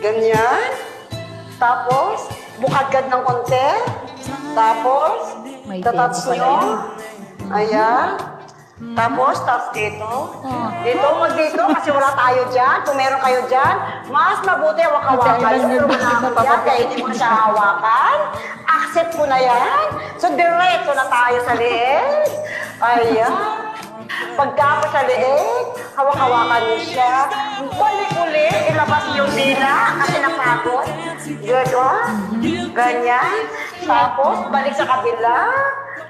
Ganyan. Tapos, bukagad ng konti. Tapos, tatouch nyo. Ayan. Tapos, touch dito. Dito, wag dito kasi wala tayo dyan. Kung meron kayo dyan, mas mabuti hawak-hawakan. Pero wala ako dyan, kaya hindi mo siya hawakan. Accept ko na yan. So, diretso na tayo sa leeg. Ayan. Pagkapos sa leeg, hawak-hawakan niyo siya. Balik uli, ilabas yung dila kasi napagod. Gano'n. Ganyan. Tapos, balik sa kabila.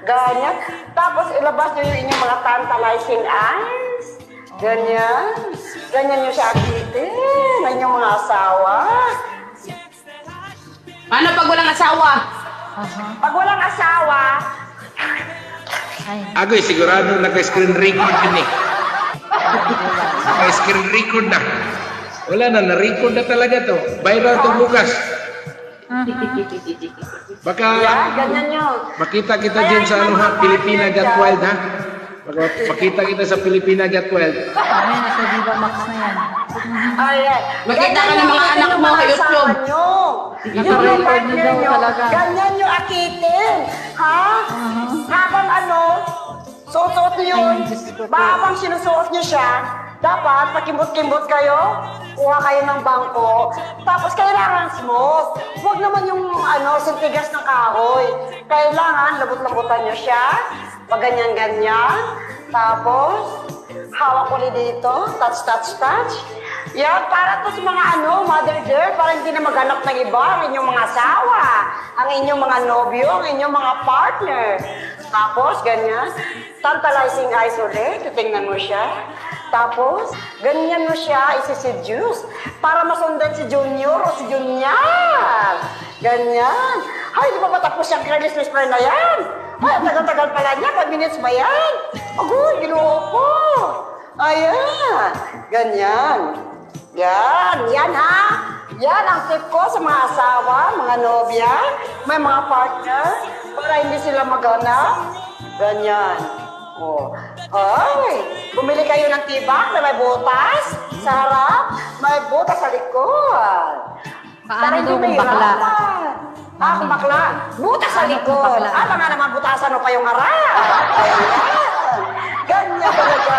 Ganyan. Tapos, ilabas niyo yung inyong mga tantalizing eyes. Ganyan. Ganyan niyo siya akitin. Ng inyong mga asawa. Paano pag walang asawa? Pag walang asawa, Agoy, sigurado naka-screen record din eh. Naka-screen record na. Wala na, na-record na talaga to. Viral to bukas. Baka ganyan nyo. makita kita dyan sa ano ha, Pilipina Got Wild ha. Baka makita kita sa Pilipina Got Wild. Ay, nasa Viva Max na yan. Ayan. Makita ka ng mga anak mo sa YouTube. Naka-record Yung na partner daw nyo, talaga. ganyan nyo akitin. Ha? Habang susuot nyo yun, habang sinusuot nyo siya, dapat pakimbot-kimbot kayo, kuha kayo ng bangko, tapos kailangan smooth. Huwag naman yung sintigas ng kahoy. Kailangan labot-labotan nyo siya, pag ganyan-ganyan, tapos hawak ulit dito, touch. Yan, para to sa mga mother dear, para hindi na maghanap ng iba, ang inyong mga asawa, ang inyong mga nobyo, ang inyong mga partner. Tapos, ganyan, tantalizing eyes ulit, titingnan mo siya. Tapos, ganyan mo siya isi-seduce para masundan si Junior o si Junior. Ganyan. Ay, di ba matapos yung credit spray na yan? Ay, tagal-tagal pala niya, 5 minutes ba yan? Agoy, ginoo ko. Ayan, ganyan. Yan ha. Yan ang tip ko sa mga asawa, mga nobya, may mga partner, para hindi sila maghanap. Ganyan. Oh. Ay, bumili kayo ng tibak na may butas sa harap, may butas sa likod. Paano daw kung bakla? Kung bakla. Butas sa likod. Baka nga naman butasan mo pa yung harap. Ganyan talaga.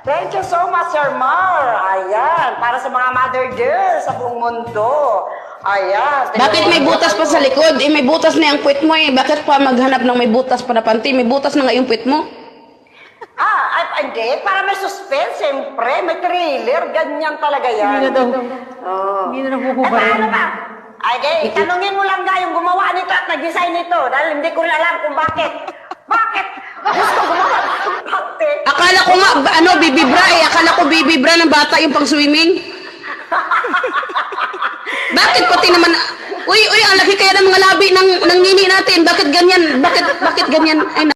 Thank you so much, Sir Mar. Ayan, para sa mga mother dear sa buong mundo. Ayan. Bakit may butas pa sa likod? Eh, may butas na yung puwit mo eh. Bakit pa maghanap ng may butas pa na panty? May butas na nga yung puwit mo. Hindi. Para may suspense, siyempre. May thriller. Ganyan talaga yan. Hindi na daw. Oh. Hindi na nakukubayan. Ano ba? Ay, tanungin mo lang yung gumawa nito at nag-design nito. Dahil hindi ko alam kung bakit. Bakit? Gusto gumawa ng panty. Akala ko nga, bibibra eh. Akala ko bibibra ng bata yung pang-swimming. Bakit pati naman, uy, ang laki kaya ng mga labi ng nini natin. Bakit ganyan? Bakit ganyan? Ay,